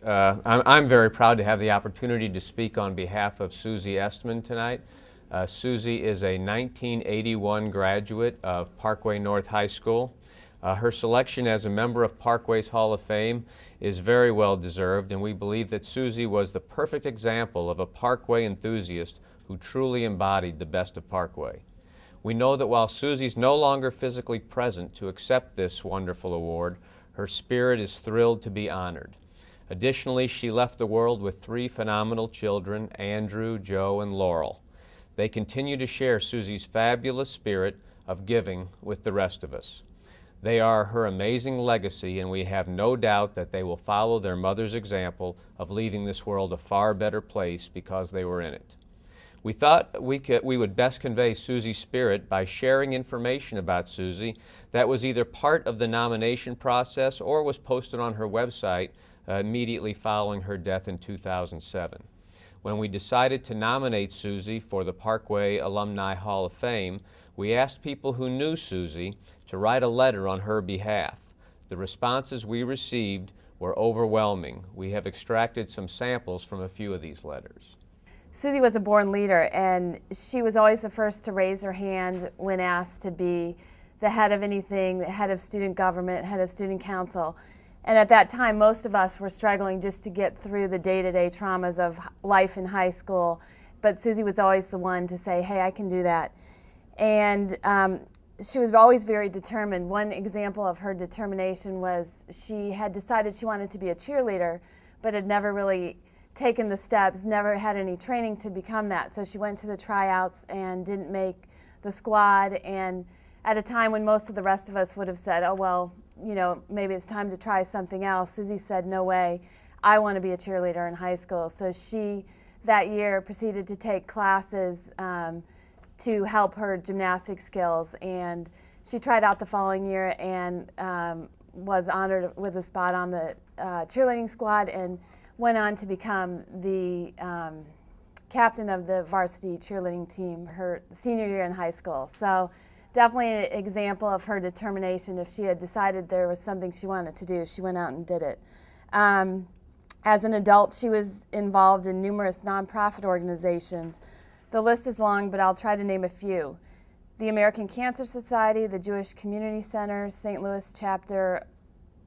I'm very proud to have the opportunity to speak on behalf of Suzy Esstman tonight. Suzy is a 1981 graduate of Parkway North High School. Her selection as a member of Parkway's Hall of Fame is very well deserved, and we believe that Suzy was the perfect example of a Parkway enthusiast who truly embodied the best of Parkway. We know that while Suzy's no longer physically present to accept this wonderful award, her spirit is thrilled to be honored. Additionally, she left the world with 3 phenomenal children, Andrew, Joe, and Laurel. They continue to share Suzy's fabulous spirit of giving with the rest of us. They are her amazing legacy, and we have no doubt that they will follow their mother's example of leaving this world a far better place because they were in it. We thought we would best convey Suzy's spirit by sharing information about Suzy that was either part of the nomination process or was posted on her website immediately following her death in 2007. When we decided to nominate Suzy for the Parkway Alumni Hall of Fame, we asked people who knew Suzy to write a letter on her behalf. The responses we received were overwhelming. We have extracted some samples from a few of these letters. Suzy was a born leader, and she was always the first to raise her hand when asked to be the head of anything, the head of student government, head of student council. And at that time, most of us were struggling just to get through the day-to-day traumas of life in high school. But Suzy was always the one to say, hey, I can do that. And she was always very determined. One example of her determination was she had decided she wanted to be a cheerleader, but had never really taken the steps, never had any training to become that. So she went to the tryouts and didn't make the squad. And at a time when most of the rest of us would have said, oh, well, you know, maybe it's time to try something else, Suzy said, no way, I want to be a cheerleader in high school. So she, that year, proceeded to take classes to help her gymnastic skills. And she tried out the following year and was honored with a spot on the cheerleading squad and went on to become the captain of the varsity cheerleading team her senior year in high school. So definitely an example of her determination. If she had decided there was something she wanted to do, she went out and did it. As an adult, she was involved in numerous nonprofit organizations. The list is long, but I'll try to name a few. The American Cancer Society, the Jewish Community Center, St. Louis Chapter,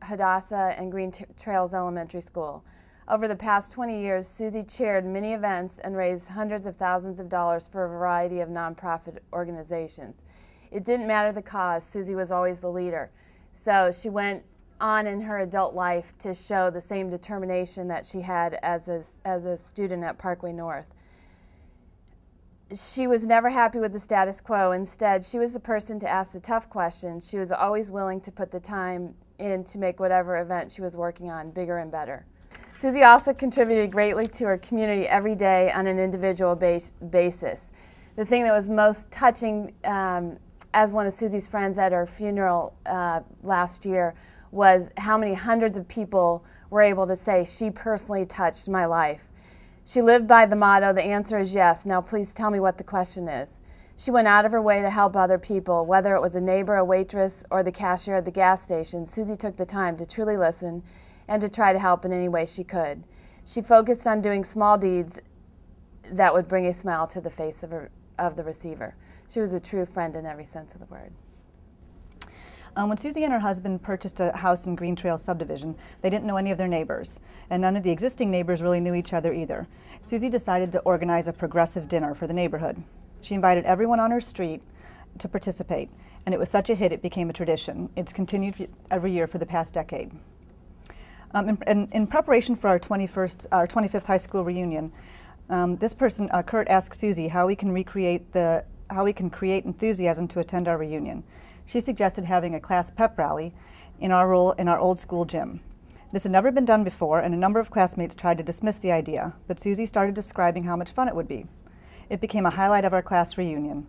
Hadassah, and Green Trails Elementary School. Over the past 20 years, Suzy chaired many events and raised hundreds of thousands of dollars for a variety of nonprofit organizations. It didn't matter the cause, Suzy was always the leader. So she went on in her adult life to show the same determination that she had as a student at Parkway North. She was never happy with the status quo. Instead, she was the person to ask the tough questions. She was always willing to put the time in to make whatever event she was working on bigger and better. Suzy also contributed greatly to her community every day on an individual basis. The thing that was most touching as one of Suzy's friends at her funeral last year was how many hundreds of people were able to say, she personally touched my life. She lived by the motto, the answer is yes, now please tell me what the question is. She went out of her way to help other people, whether it was a neighbor, a waitress, or the cashier at the gas station. Suzy took the time to truly listen and to try to help in any way she could. She focused on doing small deeds that would bring a smile to the face of the receiver. She was a true friend in every sense of the word. When Suzy and her husband purchased a house in Green Trail subdivision, they didn't know any of their neighbors, and none of the existing neighbors really knew each other either. Suzy decided to organize a progressive dinner for the neighborhood. She invited everyone on her street to participate, and it was such a hit it became a tradition. It's continued every year for the past decade. In preparation for our 25th high school reunion, this person, Kurt, asked Suzy how we can create enthusiasm to attend our reunion. She suggested having a class pep rally in our old school gym. This had never been done before, and a number of classmates tried to dismiss the idea, but Suzy started describing how much fun it would be. It became a highlight of our class reunion.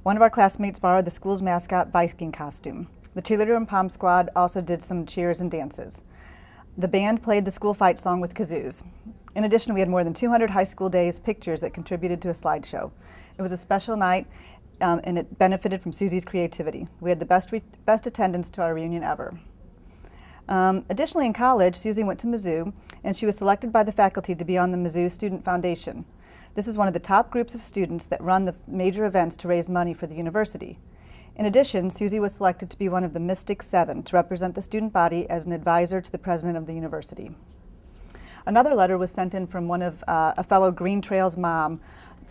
One of our classmates borrowed the school's mascot Viking costume. The cheerleader and pom squad also did some cheers and dances. The band played the school fight song with kazoos. In addition, we had more than 200 high school days pictures that contributed to a slideshow. It was a special night, and it benefited from Suzy's creativity. We had the best attendance to our reunion ever. Additionally, in college, Suzy went to Mizzou, and she was selected by the faculty to be on the Mizzou Student Foundation. This is one of the top groups of students that run the major events to raise money for the university. In addition, Suzy was selected to be one of the Mystic Seven to represent the student body as an advisor to the president of the university. Another letter was sent in from one of a fellow Green Trails mom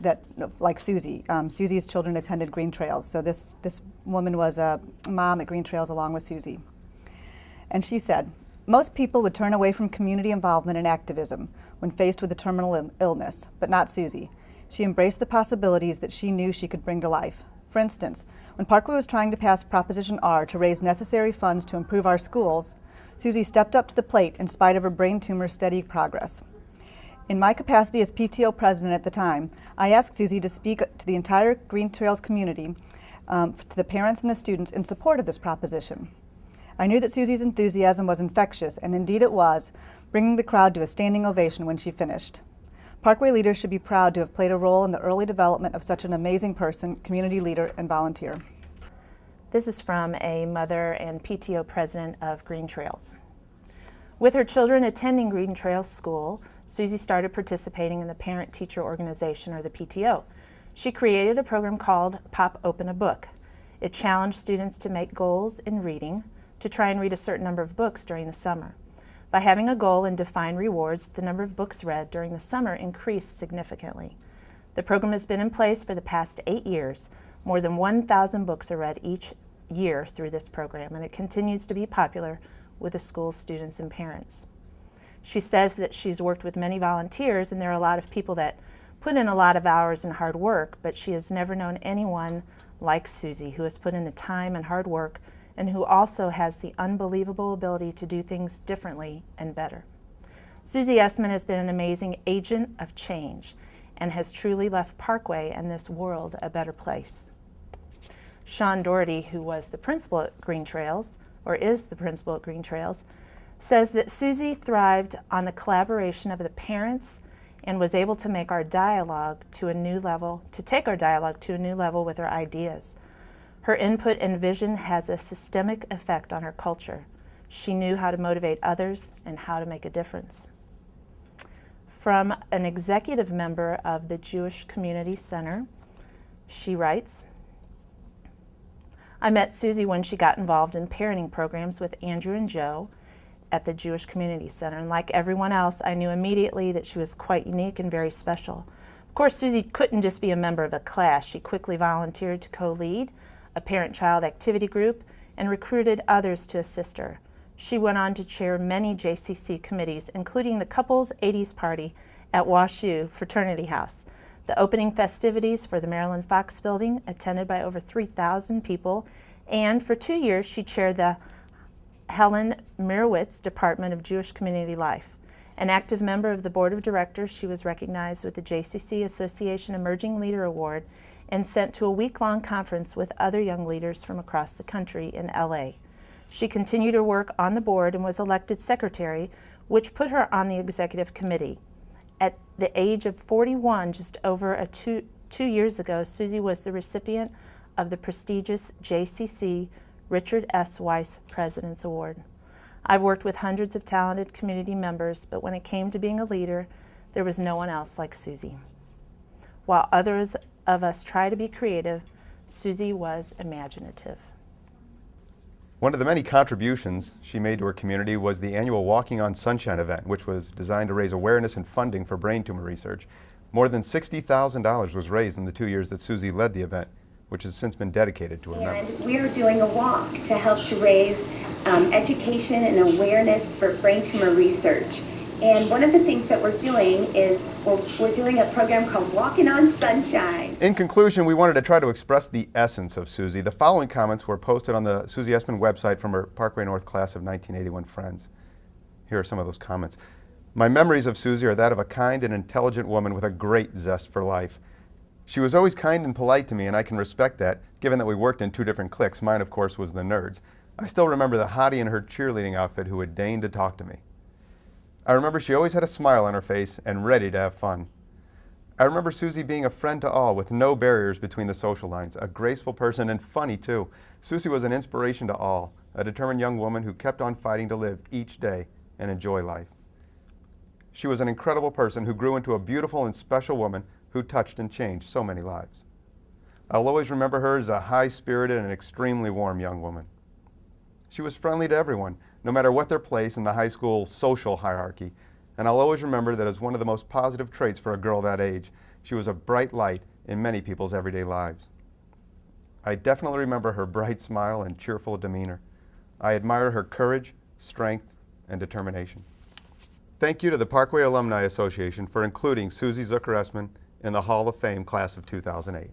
that, like Suzy. Suzy's children attended Green Trails, so this woman was a mom at Green Trails along with Suzy. And she said, "Most people would turn away from community involvement and activism when faced with a terminal illness, but not Suzy. She embraced the possibilities that she knew she could bring to life. For instance, when Parkway was trying to pass Proposition R to raise necessary funds to improve our schools, Suzy stepped up to the plate in spite of her brain tumor's steady progress. In my capacity as PTO president at the time, I asked Suzy to speak to the entire Green Trails community, to the parents and the students in support of this proposition. I knew that Suzy's enthusiasm was infectious, and indeed it was, bringing the crowd to a standing ovation when she finished. Parkway leaders should be proud to have played a role in the early development of such an amazing person, community leader, and volunteer." This is from a mother and PTO president of Green Trails. With her children attending Green Trails School, Suzy started participating in the parent-teacher organization, or the PTO. She created a program called Pop Open a Book. It challenged students to make goals in reading, to try and read a certain number of books during the summer. By having a goal and defined rewards, the number of books read during the summer increased significantly. The program has been in place for the past 8 years. More than 1,000 books are read each year through this program, and it continues to be popular with the school's students and parents. She says that she's worked with many volunteers, and there are a lot of people that put in a lot of hours and hard work, but she has never known anyone like Suzy, who has put in the time and hard work and who also has the unbelievable ability to do things differently and better. Suzy Esstman has been an amazing agent of change and has truly left Parkway and this world a better place. Sean Doherty, who was the principal at Green Trails, or is the principal at Green Trails, says that Suzy thrived on the collaboration of the parents and was able to make our dialogue to a new level, to take our dialogue to a new level with her ideas. Her input and vision has a systemic effect on her culture. She knew how to motivate others and how to make a difference. From an executive member of the Jewish Community Center, she writes, "I met Suzy when she got involved in parenting programs with Andrew and Joe at the Jewish Community Center, and like everyone else, I knew immediately that she was quite unique and very special. Of course, Suzy couldn't just be a member of a class. She quickly volunteered to co-lead a parent-child activity group and recruited others to assist her. She went on to chair many JCC committees, including the couple's 80s party at WashU Fraternity House, the opening festivities for the Marilyn Fox Building, attended by over 3,000 people, and for 2 years she chaired the Helen Mirowitz Department of Jewish Community Life. An active member of the board of directors, she was recognized with the JCC Association Emerging Leader Award and sent to a week-long conference with other young leaders from across the country in LA. She continued her work on the board and was elected secretary, which put her on the executive committee. At the age of 41, just over two years ago, Suzy was the recipient of the prestigious JCC Richard S. Weiss President's Award. I've worked with hundreds of talented community members, but when it came to being a leader, there was no one else like Suzy. While others of us try to be creative, Suzy was imaginative." One of the many contributions she made to her community was the annual Walking on Sunshine event, which was designed to raise awareness and funding for brain tumor research. More than $60,000 was raised in the 2 years that Suzy led the event, which has since been dedicated to her memory. And we're doing a walk to help to raise education and awareness for brain tumor research. And one of the things that we're doing is we're doing a program called Walking on Sunshine. In conclusion, we wanted to try to express the essence of Suzy. The following comments were posted on the Suzy Esstman website from her Parkway North class of 1981 friends. Here are some of those comments. "My memories of Suzy are that of a kind and intelligent woman with a great zest for life. She was always kind and polite to me, and I can respect that, given that we worked in 2 different cliques. Mine, of course, was the nerds. I still remember the hottie in her cheerleading outfit who would deign to talk to me. I remember she always had a smile on her face and ready to have fun. I remember Suzy being a friend to all with no barriers between the social lines, a graceful person and funny too. Suzy was an inspiration to all, a determined young woman who kept on fighting to live each day and enjoy life. She was an incredible person who grew into a beautiful and special woman who touched and changed so many lives. I'll always remember her as a high-spirited and extremely warm young woman. She was friendly to everyone, no matter what their place in the high school social hierarchy, and I'll always remember that as one of the most positive traits for a girl that age, she was a bright light in many people's everyday lives. I definitely remember her bright smile and cheerful demeanor. I admire her courage, strength, and determination. Thank you to the Parkway Alumni Association for including Suzy Zucker Esstman in the Hall of Fame class of 2008.